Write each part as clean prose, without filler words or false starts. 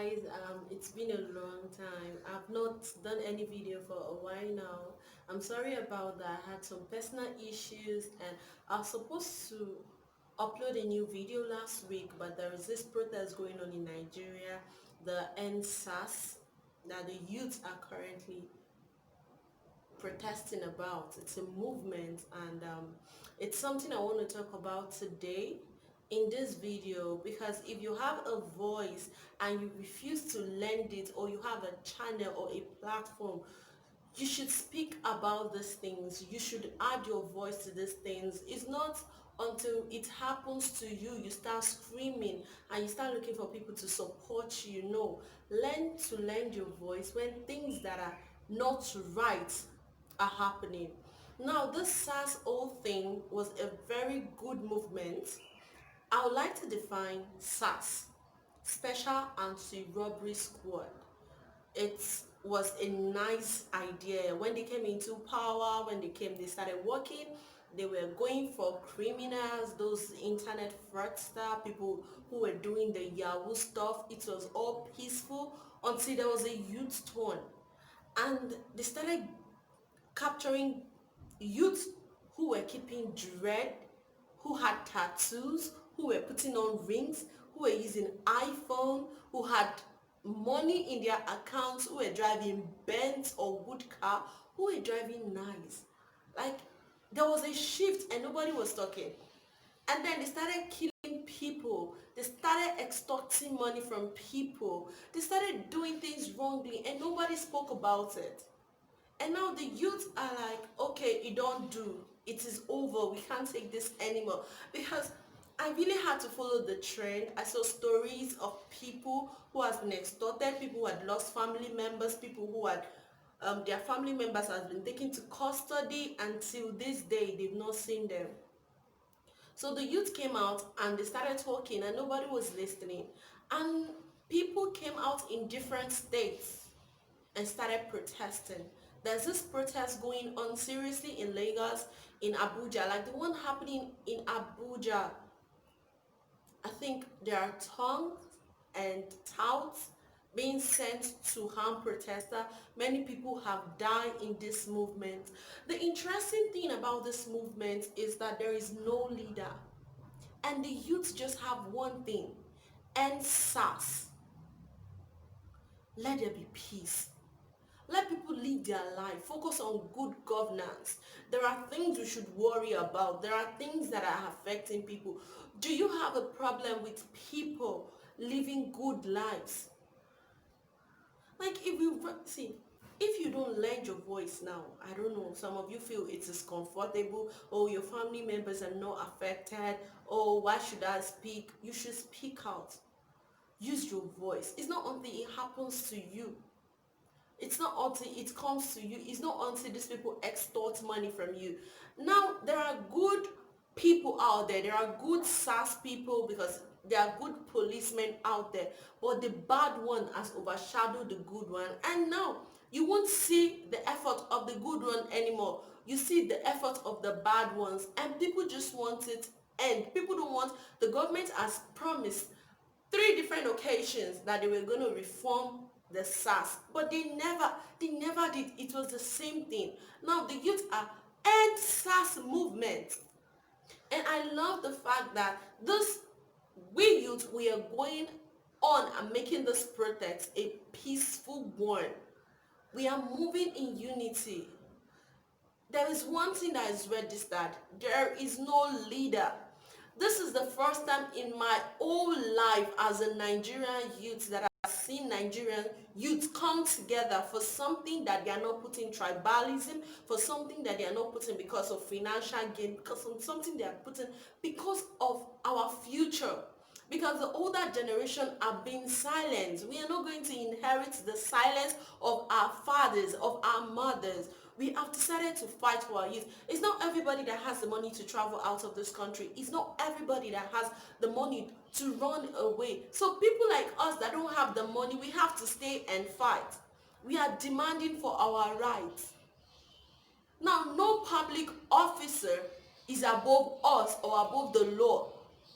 guys, it's been a long time. I've not done any video for a while now. I'm sorry about that. I had some personal issues and I was supposed to upload a new video last week, but there is this protest going on in Nigeria, the endsars, that the youth are currently protesting about. It's a movement, and it's something I want to talk about today in this video, because if you have a voice and you refuse to lend it, or you have a channel or a platform, you should speak about these things. You should add your voice to these things. It's not until it happens to you you start screaming and you start looking for people to support you. No, learn to lend your voice when things that are not right are happening. Now, this SARS whole thing was a very good movement. I would like to define SARS, Special Anti-Robbery Squad. It was a nice idea. When they came into power, they started working, they were going for criminals, those internet fraudster, people who were doing the Yahoo stuff. It was all peaceful until there was a youth turn. And they started capturing youth who were keeping dread, who had tattoos, who were putting on rings, who were using iPhone, who had money in their accounts, who were driving Benz or wood car, who were driving nice. Like, there was a shift and nobody was talking. And then they started killing people. They started extorting money from people. They started doing things wrongly and nobody spoke about it. And now the youth are like, okay, you don't do. It is over. We can't take this anymore. Because I really had to follow the trend. I saw stories of people who has been extorted, people who had lost family members, people who had their family members has been taken to custody. Until this day, they've not seen them. So the youth came out and they started talking and nobody was listening. And people came out in different states and started protesting. There's this protest going on seriously in Lagos, in Abuja, like the one happening in Abuja. I think there are tongues and touts being sent to harm protesters. Many people have died in this movement. The interesting thing about this movement is that there is no leader. And the youth just have one thing: end SARS. Let there be peace. Let people live their life. Focus on good governance. There are things we should worry about. There are things that are affecting people. Do you have a problem with people living good lives? Like, if you don't lend your voice now, I don't know, some of you feel it is comfortable, or your family members are not affected, or why should I speak? You should speak out. Use your voice. It's not until it happens to you. It's not until it comes to you. It's not until these people extort money from you. Now, there are good people out there. There are good SARS people, because there are good policemen out there. But the bad one has overshadowed the good one. And now, you won't see the effort of the good one anymore. You see the effort of the bad ones. And people just want it end. People don't want, the government has promised 3 different occasions that they were going to reform the SARS, but they never did. It was the same thing. Now the youth are end SARS movement, and I love the fact that we youth, we are going on and making this protest a peaceful one. We are moving in unity. There is one thing that is registered: there is no leader. This is the first time in my whole life as a Nigerian youth that I've seen Nigerian youth come together for something that they are not putting tribalism, for something that they are not putting because of financial gain, because of something they are putting because of our future. Because the older generation are being silenced. We are not going to inherit the silence of our fathers, of our mothers. We have decided to fight for our youth. It's not everybody that has the money to travel out of this country. It's not everybody that has the money to run away. So people like us that don't have the money, we have to stay and fight. We are demanding for our rights. Now, no public officer is above us or above the law.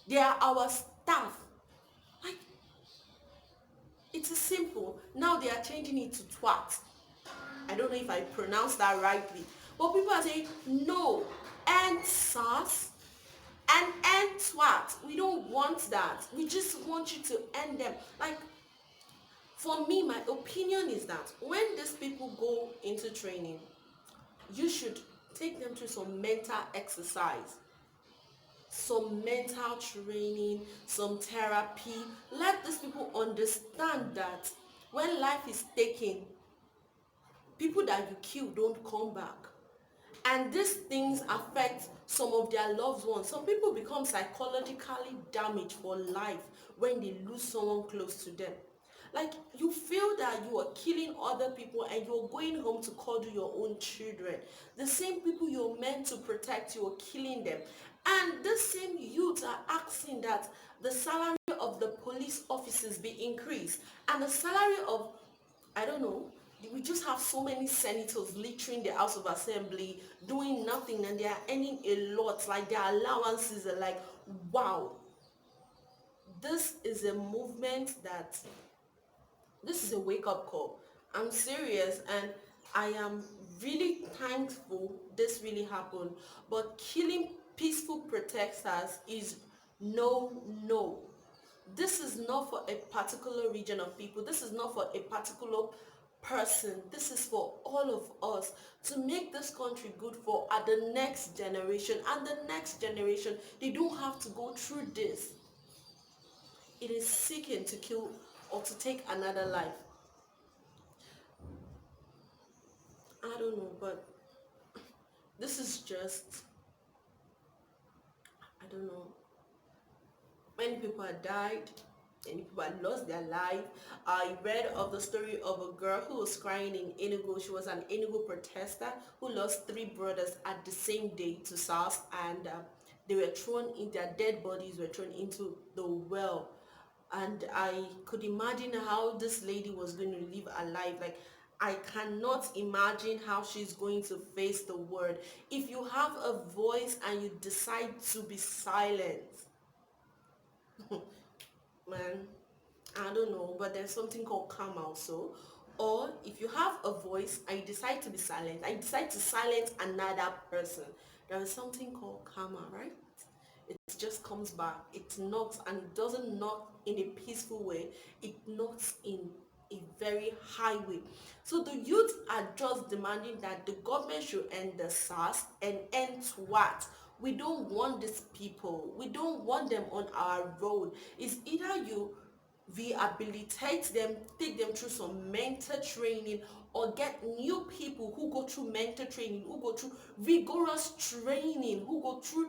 They are our staff. Like, It is simple. Now they are changing it to twat. I don't know if I pronounced that rightly. But people are saying, no, endsars and end twat. We don't want that. We just want you to end them. Like, for me, my opinion is that when these people go into training, you should take them through some mental exercise, some mental training, some therapy. Let these people understand that when life is taken, people that you kill don't come back. And these things affect some of their loved ones. Some people become psychologically damaged for life when they lose someone close to them. Like, you feel that you are killing other people and you're going home to cuddle your own children. The same people you're meant to protect, you're killing them. And the same youths are asking that the salary of the police officers be increased and the salary of, I don't know, we just have so many senators littering the House of Assembly, doing nothing, and they are earning a lot. Like, their allowances are like, wow. This is a movement that, this is a wake-up call. I'm serious, and I am really thankful this really happened. But killing peaceful protesters is no, no. This is not for a particular region of people. This is not for a particular person. This is for all of us, to make this country good for the next generation. And the next generation, they don't have to go through this. It is seeking to kill or to take another life. I don't know, but this is just, I don't know. Many people have died. Many people had lost their life. I read of the story of a girl who was crying in Enugu. She was an Enugu protester who lost three brothers at the same day to SARS, and they were thrown in, their dead bodies were thrown into the well. And I could imagine how this lady was going to live her life. Like, I cannot imagine how she's going to face the world. If you have a voice and you decide to be silent, man, I don't know, but there's something called karma also. Or if you have a voice and you decide to be silent, I decide to silence another person, there is something called karma, right? It just comes back. It knocks, and it doesn't knock in a peaceful way. It knocks in a very high way. So the youth are just demanding that the government should end the SARS and end what? We don't want these people. We don't want them on our road. It's either you rehabilitate them, take them through some mentor training, or get new people who go through mentor training, who go through rigorous training, who go through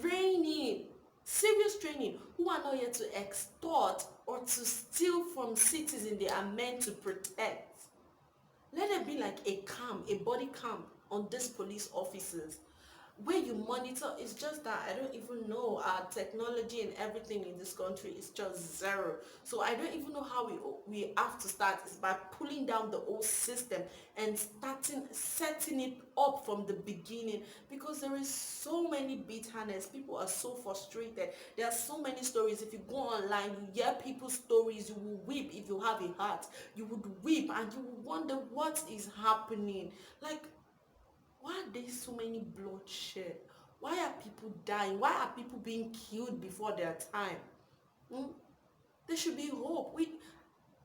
training, serious training, who are not here to extort or to steal from citizens they are meant to protect. Let it be like a camp, a body camp on these police officers where you monitor. It's just that I don't even know, our technology and everything in this country is just zero. So I don't even know how we have to start. Is by pulling down the whole system and setting it up from the beginning, because there is so many bitterness. People are so frustrated. There are so many stories. If you go online, you hear people's stories, you will weep. If you have a heart, you would weep and you will wonder what is happening. Like, why are there so many bloodshed? Why are people dying? Why are people being killed before their time? Hmm? There should be hope.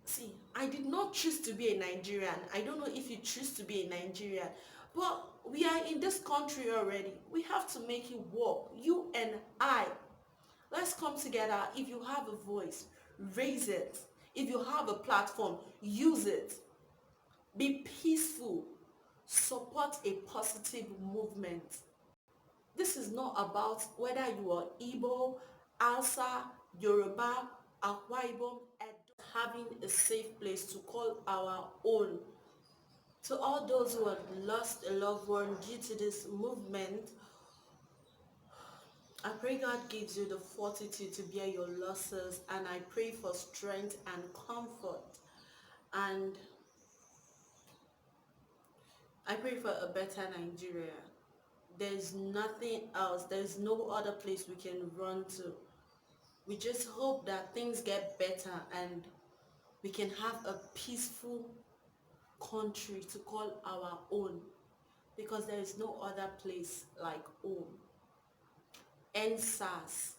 See, I did not choose to be a Nigerian. I don't know if you choose to be a Nigerian, but we are in this country already. We have to make it work. You and I. Let's come together. If you have a voice, raise it. If you have a platform, use it. Be peaceful. Support a positive movement. This is not about whether you are Igbo, Hausa, Yoruba, Akwa Ibom, and having a safe place to call our own. To all those who have lost a loved one due to this movement, I pray God gives you the fortitude to bear your losses, and I pray for strength and comfort. And I pray for a better Nigeria. There's nothing else. There's no other place we can run to. We just hope that things get better, and we can have a peaceful country to call our own, because there is no other place like home. Endsars,